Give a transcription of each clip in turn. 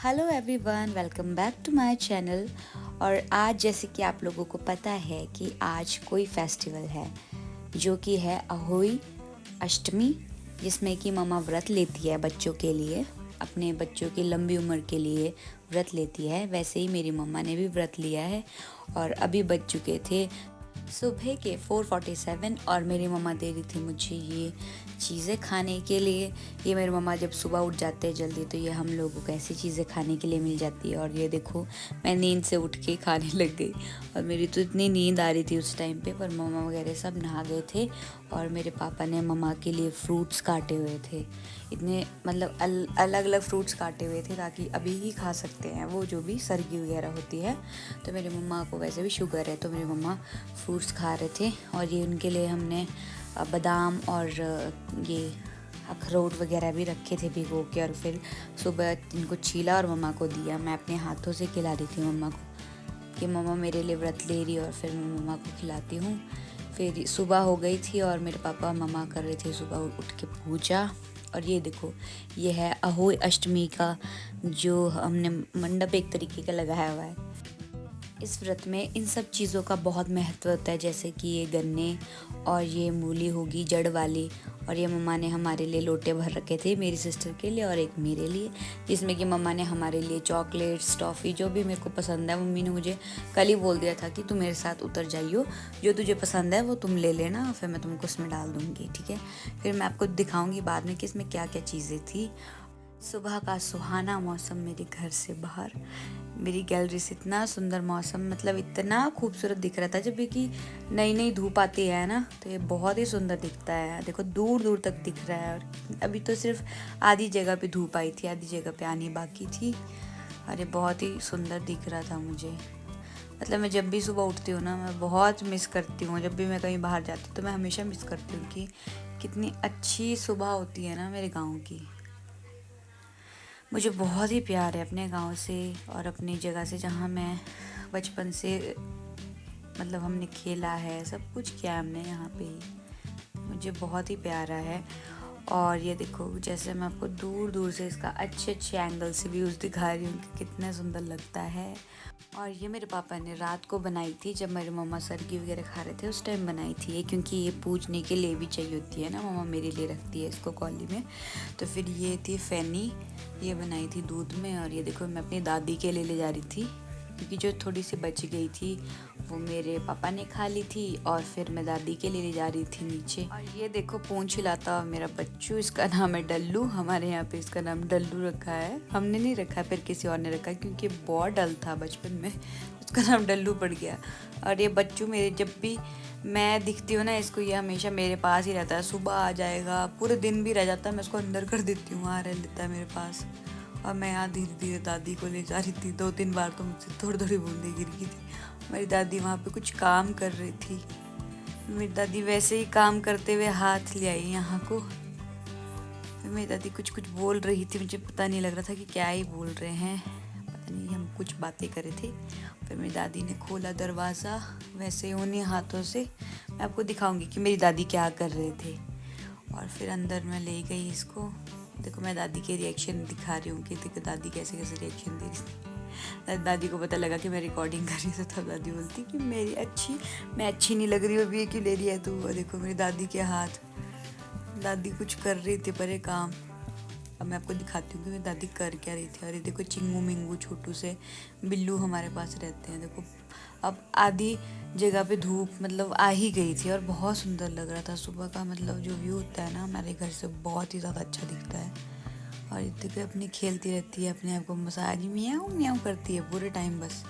Hello everyone, welcome back to my channel. और आज जैसे कि आप लोगों को पता है कि आज कोई फेस्टिवल है जो कि है अहोई अष्टमी, जिसमें कि मम्मा व्रत लेती है बच्चों के लिए, अपने बच्चों की लंबी उम्र के लिए व्रत लेती है। वैसे ही मेरी मम्मा ने भी व्रत लिया है और अभी बज चुके थे सुबह के 4:47 और मेरी मम्मा दे रही थी मुझे ये चीज़ें खाने के लिए। ये मेरी मम्मा जब सुबह उठ जाते हैं जल्दी तो ये हम लोगों को ऐसी चीज़ें खाने के लिए मिल जाती है। और ये देखो, मैं नींद से उठ के खाने लग गई और मेरी तो इतनी नींद आ रही थी उस टाइम पे, पर मम्मा वगैरह सब नहा गए थे और मेरे पापा ने मम्मा के लिए फ्रूट्स काटे हुए थे। इतने मतलब अलग अलग फ्रूट्स काटे हुए थे ताकि अभी ही खा सकते हैं वो, जो भी सर्दी वगैरह होती है। तो मेरी मम्मा को वैसे भी शुगर है तो मेरी मम्मा फ्रूट्स खा रहे थे। और ये उनके लिए हमने बादाम और ये अखरोट वगैरह भी रखे थे भिगो के, और फिर सुबह इनको छीला और मम्मा को दिया। मैं अपने हाथों से खिला रही थी मम्मा को कि मम्मा मेरे लिए व्रत ले रही है, और फिर मैं मम्मा को खिलाती हूँ। फिर सुबह हो गई थी और मेरे पापा और मम्मा कर रहे थे सुबह उठ के पूजा। और ये देखो, ये है अहोई अष्टमी का जो हमने मंडप एक तरीके का लगाया हुआ है। इस व्रत में इन सब चीज़ों का बहुत महत्व होता है, जैसे कि ये गन्ने और ये मूली होगी जड़ वाली, और ये मम्मा ने हमारे लिए लोटे भर रखे थे, मेरी सिस्टर के लिए और एक मेरे लिए, जिसमें कि मम्मा ने हमारे लिए चॉकलेट्स, टॉफ़ी, जो भी मेरे को पसंद है। मम्मी ने मुझे कल ही बोल दिया था कि तुम मेरे साथ उतर जाइयो, जो तुझे पसंद है वो तुम ले लेना, फिर मैं तुमको उसमें डाल दूँगी, ठीक है। फिर मैं आपको दिखाऊँगी बाद में कि इसमें क्या क्या चीज़ें थी। सुबह का सुहाना मौसम मेरे घर से बाहर मेरी गैलरी से इतना सुंदर मौसम, मतलब इतना खूबसूरत दिख रहा था। जब कि नई नई धूप आती है ना तो ये बहुत ही सुंदर दिखता है। देखो दूर दूर तक दिख रहा है। और अभी तो सिर्फ आधी जगह पे धूप आई थी, आधी जगह पे आनी बाकी थी। और ये बहुत ही सुंदर दिख रहा था मुझे। मतलब मैं जब भी सुबह उठती हूँ ना, मैं बहुत मिस करती हूँ। जब भी मैं कहीं बाहर जाती हूँ तो मैं हमेशा मिस करती हूँ कि कितनी अच्छी सुबह होती है ना मेरे गाँव की। मुझे बहुत ही प्यार है अपने गांव से और अपनी जगह से, जहाँ मैं बचपन से मतलब हमने खेला है, सब कुछ किया हमने यहाँ पे ही। मुझे बहुत ही प्यारा है। और ये देखो, जैसे मैं आपको दूर दूर से इसका अच्छे अच्छे एंगल से व्यूज़ दिखा रही हूँ कि कितना सुंदर लगता है। और ये मेरे पापा ने रात को बनाई थी, जब मेरे मम्मा सरगी वगैरह खा रहे थे उस टाइम बनाई थी ये, क्योंकि ये पूजने के लिए भी चाहिए होती है ना, मम्मा मेरे लिए रखती है इसको कॉली में। तो फिर ये थी फैनी, ये बनाई थी दूध में। और ये देखो, मैं अपनी दादी के लिए ले जा रही थी क्योंकि जो थोड़ी सी बच गई थी वो मेरे पापा ने खा ली थी, और फिर मैं दादी के लिए ले जा रही थी नीचे। और ये देखो, पूंछ हिलाता मेरा बच्चू, इसका नाम है डल्लू। हमारे यहाँ पे इसका नाम डल्लू रखा है, हमने नहीं रखा, फिर किसी और ने रखा, क्योंकि बहुत डल था बचपन में, उसका नाम डल्लू पड़ गया। और ये बच्चू मेरे, जब भी मैं दिखती हूँ ना इसको, ये हमेशा मेरे पास ही रहता है। सुबह आ जाएगा, पूरे दिन भी रह जाता है, मैं उसको अंदर कर देती हूँ, वहाँ रह लेता है मेरे पास। और मैं यहाँ धीरे धीरे दादी को ले जा रही थी। 2-3 बार तो मुझसे थोड़ी थोड़ी बूंदें गिर गई थी। मेरी दादी वहाँ पे कुछ काम कर रही थी। मेरी दादी वैसे ही काम करते हुए हाथ ले आई यहाँ को। मेरी दादी कुछ कुछ बोल रही थी, मुझे पता नहीं लग रहा था कि क्या ही बोल रहे हैं, पता नहीं, हम कुछ बातें कर रहे थे। फिर मेरी दादी ने खोला दरवाज़ा वैसे उन्हीं हाथों से। मैं आपको दिखाऊंगी कि मेरी दादी क्या कर रहे थे। और फिर अंदर मैं ले गई इसको। देखो, मैं दादी के रिएक्शन दिखा रही हूँ कि देखो दादी कैसे कैसे रिएक्शन दे रही थी। दादी को पता लगा कि मैं रिकॉर्डिंग कर रही हूँ, तो तब दादी बोलती कि मैं अच्छी नहीं लग रही हूँ, अभी क्यों ले रही है तू। देखो मेरी दादी के हाथ, दादी कुछ कर रही थी परे काम। अब मैं आपको दिखाती हूँ कि मेरी दादी कर क्या रही थी। अरे देखो, चिंगू मिंगू छोटू से बिल्लू हमारे पास रहते हैं। देखो, अब आधी जगह पे धूप मतलब आ ही गई थी और बहुत सुंदर लग रहा था सुबह का, मतलब जो व्यू होता है ना हमारे घर से, बहुत ही ज़्यादा अच्छा दिखता है। और ये देखो, अपनी खेलती रहती है, अपने आप को मसाज म्याऊं म्याऊं करती है पूरे टाइम बस।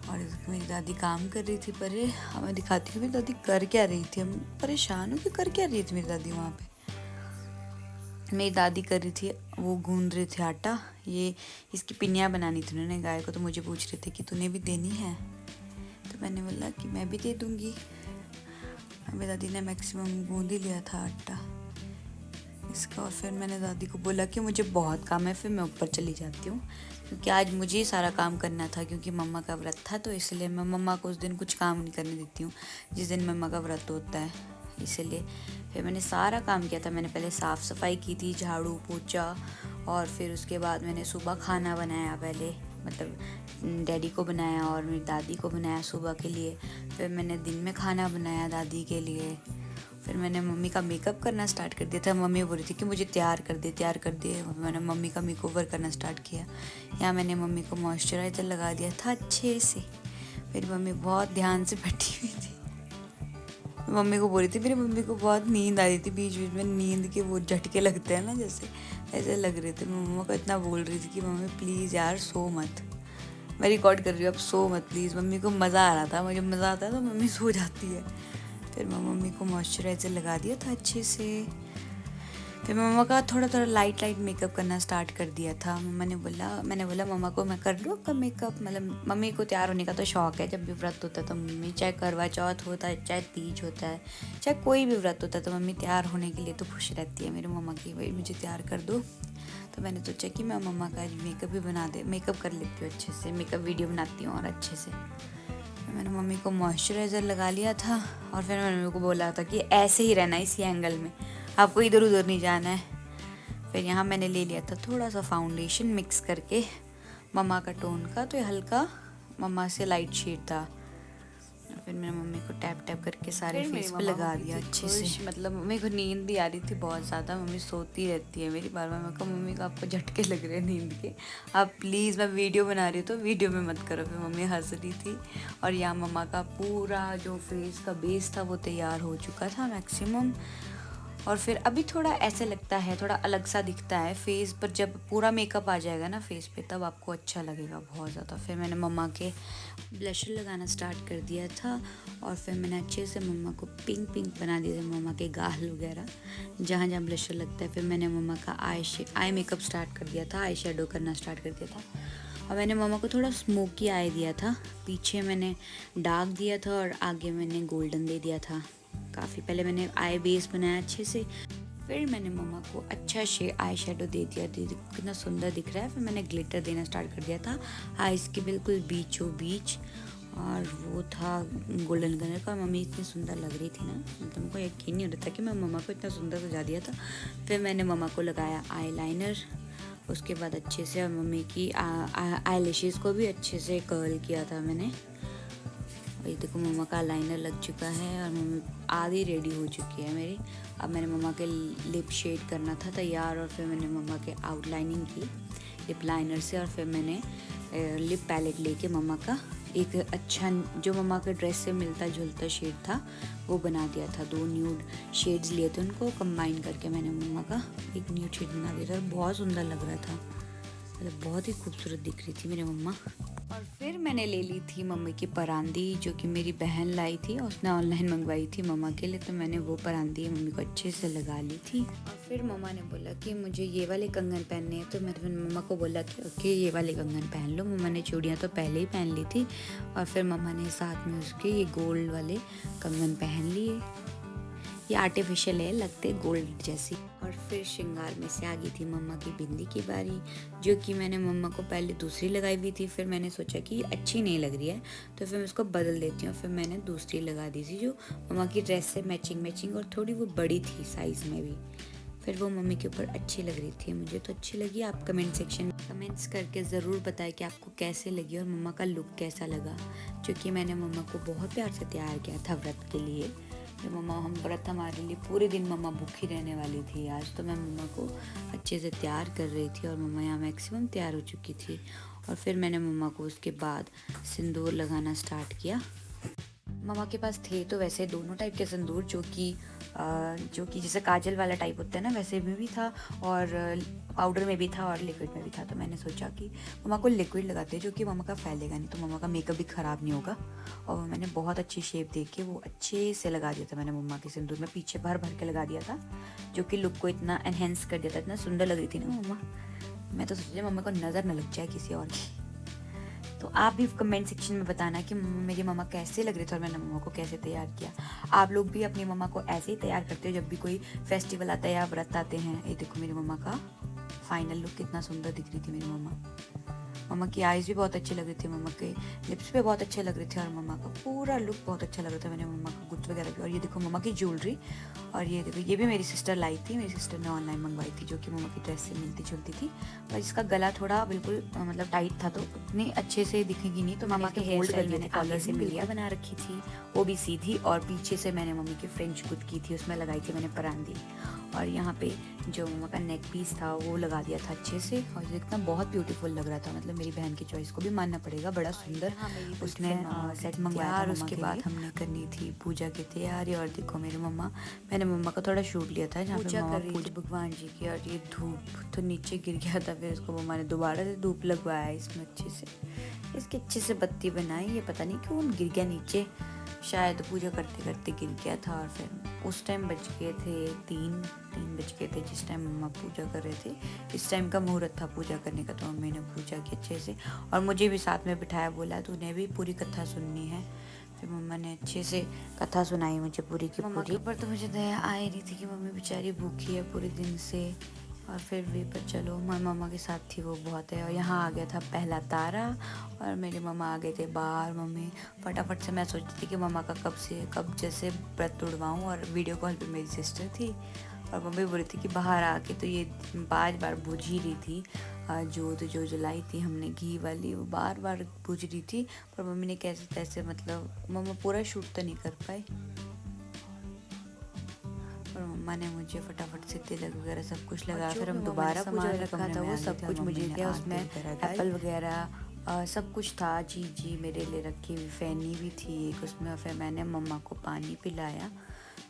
और मेरी दादी काम कर रही थी परे। हमें दिखाती हूँ मेरी दादी कर क्या रही थी। हम परेशान हो कि कर क्या रही थी मेरी दादी वहाँ पे। मेरी दादी कर रही थी, वो गूंद रहे थे आटा, ये इसकी पिनिया बनानी थी उन्होंने गाय को। तो मुझे पूछ रहे थे कि तूने भी देनी है, तो मैंने बोला कि मैं भी दे दूँगी। मेरी दादी ने मैक्सिमम गूंद ही लिया था आटा इसका। और फिर मैंने दादी को बोला कि मुझे बहुत काम है, फिर मैं ऊपर चली जाती हूँ, क्योंकि आज मुझे ही सारा काम करना था, क्योंकि मम्मा का व्रत था। तो इसलिए मैं मम्मा को उस दिन कुछ काम नहीं करने देती हूँ जिस दिन मम्मा का व्रत होता है। इसलिए फिर मैंने सारा काम किया था। मैंने पहले साफ़ सफाई की थी, झाड़ू पोछा, और फिर उसके बाद मैंने सुबह खाना बनाया। पहले मतलब डैडी को बनाया और मेरी दादी को बनाया सुबह के लिए। फिर मैंने दिन में खाना बनाया दादी के लिए। फिर मैंने मम्मी का मेकअप करना स्टार्ट कर दिया था। मम्मी बोल रही थी कि मुझे तैयार कर दे। मैंने मम्मी का मेकओवर करना स्टार्ट किया। यहाँ मैंने मम्मी को मॉइस्चराइज़र लगा दिया था अच्छे से। मेरी मम्मी बहुत ध्यान से बैठी हुई थी। मम्मी को बोल रही थी, मेरी मम्मी को बहुत नींद आ रही थी। बीच बीच में नींद के वो झटके लगते हैं ना, जैसे ऐसे लग रहे थे। मैं मम्मा को इतना बोल रही थी कि मम्मी प्लीज़ यार सो मत, मैं रिकॉर्ड कर रही हूँ, अब सो मत प्लीज़। मम्मी को मज़ा आ रहा था, मुझे मज़ा आता है तो मम्मी सो जाती है। फिर मैं मम्मी को मॉइस्चराइज़र लगा दिया था अच्छे से। फिर मम्मा का थोड़ा थोड़ा लाइट मेकअप करना स्टार्ट कर दिया था। मैंने बोला मम्मा को मैं कर लूँ आपका मेकअप। मतलब मम्मी को तैयार होने का तो शौक़ है। जब भी व्रत होता है तो मम्मी, चाहे करवा चौथ होता है, चाहे तीज होता है, चाहे कोई भी व्रत होता है, तो मम्मी तैयार होने के लिए तो खुश रहती है मेरी मम्मा की, भाई मुझे तैयार कर दो। तो मैंने सोचा कि मैं मम्मा का मेकअप भी मेकअप कर लेती हूँ अच्छे से, मेकअप वीडियो बनाती हूँ और अच्छे से। मैंने मम्मी को मॉइस्चराइज़र लगा लिया था और फिर मैंने मम्मी को बोला था कि ऐसे ही रहना इसी एंगल में, आपको इधर उधर नहीं जाना है। फिर यहाँ मैंने ले लिया था थोड़ा सा फाउंडेशन मिक्स करके मम्मा का टोन का, तो ये हल्का मम्मा से लाइट शेड था। फिर मैंने मम्मी को टैप करके सारे फेस पे लगा दिया अच्छे से। मतलब मम्मी को नींद भी आ रही थी बहुत ज़्यादा। मम्मी सोती रहती है मेरी, बार मैं कहा मम्मी को आपको झटके लग रहे हैं नींद के, आप प्लीज़, मैं वीडियो बना रही हूँ तो वीडियो में मत करो। फिर मम्मी हंस रही थी। और यहाँ मम्मा का पूरा जो फेस का बेस था वो तैयार हो चुका था मैक्सिमम। और फिर अभी थोड़ा ऐसे लगता है, थोड़ा अलग सा दिखता है फेस पर। जब पूरा मेकअप आ जाएगा ना फेस पे तब आपको अच्छा लगेगा बहुत ज़्यादा। फिर मैंने मम्मा के ब्लशर लगाना स्टार्ट कर दिया था और फिर मैंने अच्छे से मम्मा को पिंक बना दिया था, मम्मा के गाल वगैरह जहाँ जहाँ ब्लशर लगता है। फिर मैंने मम्मा का आई मेकअप स्टार्ट कर दिया था, आई शेडो करना स्टार्ट कर दिया था। और मैंने मम्मा को थोड़ा स्मोकी आई दिया था। पीछे मैंने डार्क दिया था और आगे मैंने गोल्डन दे दिया था। काफ़ी पहले मैंने आई बेस बनाया अच्छे से। फिर मैंने मम्मा को अच्छा आई शेडो दे दिया। कितना सुंदर दिख रहा है। फिर मैंने ग्लिटर देना स्टार्ट कर दिया था आईज के बिल्कुल बीचों बीच, और वो था गोल्डन कलर का। मम्मी इतनी सुंदर लग रही थी ना, मतलब मुझको यकीन नहीं हो रहा था कि मैं मम्मा को इतना सुंदर सजा दिया था। फिर मैंने मम्मा को लगाया आई लाइनर। उसके बाद अच्छे से मम्मी की आई लैशेज़ को भी अच्छे से कर्ल किया था मैंने। ये देखो मम्मा का लाइनर लग चुका है और मम्मी आधी रेडी हो चुकी है मेरी। अब मैंने मम्मा के लिप शेड करना था तैयार, और फिर मैंने मम्मा के आउटलाइनिंग की लिप लाइनर से। और फिर मैंने लिप पैलेट लेके मम्मा का एक अच्छा, जो मम्मा के ड्रेस से मिलता जुलता शेड था वो बना दिया था। 2 न्यूड शेड्स लिए थे, उनको कंबाइन करके मैंने मम्मा का एक न्यूड शेड बना दिया था। बहुत सुंदर लग रहा था, मतलब बहुत ही खूबसूरत दिख रही थी मेरी मम्मा। और फिर मैंने ले ली थी मम्मी की परांदी, जो कि मेरी बहन लाई थी और उसने ऑनलाइन मंगवाई थी मम्मा के लिए। तो मैंने वो परांदी मम्मी को अच्छे से लगा ली थी। और फिर मम्मा ने बोला कि मुझे ये वाले कंगन पहनने हैं, तो मैंने मम्मा को बोला कि ओके ये वाले कंगन पहन लो। मम्मा ने चूड़ियाँ तो पहले ही पहन ली थी और फिर मम्मा ने साथ में उसके ये गोल्ड वाले कंगन पहन लिए। ये आर्टिफिशियल है, लगते गोल्ड जैसी। और फिर श्रृंगार में से आ गई थी मम्मा की बिंदी की बारी, जो कि मैंने मम्मा को पहले दूसरी लगाई हुई थी। फिर मैंने सोचा कि अच्छी नहीं लग रही है तो फिर मैं उसको बदल देती हूँ। फिर मैंने दूसरी लगा दी थी जो मम्मा की ड्रेस से मैचिंग और थोड़ी वो बड़ी थी साइज़ में भी। फिर वो मम्मी के ऊपर अच्छी लग रही थी, मुझे तो अच्छी लगी। आप कमेंट सेक्शन में कमेंट्स करके ज़रूर बताएं कि आपको कैसे लगी और मम्मा का लुक कैसा लगा, क्योंकि मैंने मम्मा को बहुत प्यार से तैयार किया था व्रत के लिए। मम्मा हम व्रत हमारे लिए पूरे दिन मम्मा भूखी रहने वाली थी आज, तो मैं मम्मा को अच्छे से तैयार कर रही थी और मम्मा यहाँ मैक्सिमम तैयार हो चुकी थी। और फिर मैंने मम्मा को उसके बाद सिंदूर लगाना स्टार्ट किया। मम्मा के पास थे तो वैसे दोनों टाइप के सिंदूर, जो कि जैसे काजल वाला टाइप होता है ना, वैसे में भी था और पाउडर में भी था और लिक्विड में भी था। तो मैंने सोचा कि मम्मा को लिक्विड लगाते हैं जो कि मम्मा का फैलेगा नहीं, तो मम्मा का मेकअप भी ख़राब नहीं होगा। और मैंने बहुत अच्छी शेप देख के वो अच्छे से लगा दिया था मैंने मम्मा के सिंदूर में, पीछे भर के लगा दिया था, जो कि लुक को इतना एनहेंस कर दिया था। इतना सुंदर लग रही थी ना मम्मा, मैं तो सोचा मम्मा को नज़र न लग जाए किसी और की। तो आप भी कमेंट सेक्शन में बताना कि मेरी मम्मा कैसे लग रही थी और मैंने मम्मा को कैसे तैयार किया। आप लोग भी अपनी मम्मा को ऐसे ही तैयार करते हो जब भी कोई फेस्टिवल आता है या व्रत आते हैं। ये देखो मेरी मम्मा का फाइनल लुक कितना सुंदर दिख रही थी मेरी मम्मा। मम्मा की आईज़ भी बहुत अच्छी लग रही थी, मम्मा के लिप्स भी बहुत अच्छे लग रहे थे और मम्मा का पूरा लुक बहुत अच्छा लग रहा था। मैंने मम्मा का गुत्त वगैरह भी, और ये देखो मम्मा की ज्वेलरी, और ये देखो ये भी मेरी सिस्टर लाई थी, मेरी सिस्टर ने ऑनलाइन मंगवाई थी, जो कि मम्मा की ड्रेस से मिलती जुलती थी, पर इसका गला थोड़ा बिल्कुल मतलब टाइट था, तो उतनी अच्छे से दिखेगी नहीं। तो मम्मा के हेयर स्टाइल मैंने कॉलर से मिलिया बना रखी थी, वो भी सीधी, और पीछे से मैंने मम्मी की फ्रेंच गुत्त की थी, उसमें लगाई थी मैंने परांदी, और यहाँ पे जो मम्मा का नेक पीस था वो लगा दिया था अच्छे से, और देखना बहुत ब्यूटीफुल लग रहा था। मतलब मेरी बहन की चॉइस को भी मानना पड़ेगा, बड़ा सुंदर उसने सेट मंगवाया था। उसके बाद हमने करनी थी पूजा की तैयारी, और देखो मेरी मम्मा, मैंने मम्मा का थोड़ा शूट लिया था जहाँ पे मम्मा पूजा भगवान जी की, और ये धूप तो नीचे गिर गया था, फिर उसको मम्मा ने दोबारा से धूप लगवाया इसमें अच्छे से, इसकी अच्छे से बत्ती बनाई। ये पता नहीं क्यों गिर गया नीचे, शायद पूजा करते करते गिर गया था। और फिर उस टाइम बज गए थे 3 बज गए थे जिस टाइम मम्मा पूजा कर रहे थे। इस टाइम का मुहूर्त था पूजा करने का, तो मम्मी ने पूजा की अच्छे से, और मुझे भी साथ में बिठाया, बोला तूने भी पूरी कथा सुननी है। फिर मम्मा ने अच्छे से कथा सुनाई मुझे पूरी की पूरी। पर तो मुझे दया आ ही रही थी कि मम्मी बेचारी भूखी है पूरे दिन से, और फिर भी पर चलो मैं मम्मा के साथ थी वो बहुत है। और यहाँ आ गया था पहला तारा, और मेरे मम्मा आ गए थे बाहर। मम्मी फटाफट से, मैं सोचती थी कि मम्मा का कब जैसे व्रत तोड़वाऊँ, और वीडियो कॉल पे मेरी सिस्टर थी, और मम्मी बोल रही थी कि बाहर आके तो ये 5 बार बुझ ही रही थी, जो जलाई थी हमने घी वाली, वो बार बार बुझ रही थी, पर मम्मी ने कैसे तैसे, मतलब मम्मा पूरा शूट तो नहीं कर पाई, और मम्मा ने मुझे फटाफट से तिलक वगैरह सब कुछ लगा। फिर हम दोबारा पूजा रखा था, वो सब कुछ मुझे दिया, उसमें एप्पल वगैरह सब कुछ था। जी मेरे लिए रखी हुई फैनी भी थी एक उसमें। फिर मैंने मम्मा को पानी पिलाया,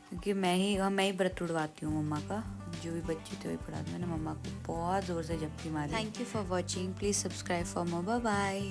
क्योंकि मैं ही व्रत उड़वाती हूँ मम्मा का, जो भी बच्चे थे वही पढ़ाती हूँ। मैंने मम्मा को बहुत ज़ोर से झपकी मारी। Thank you for watching, please subscribe for more, bye bye.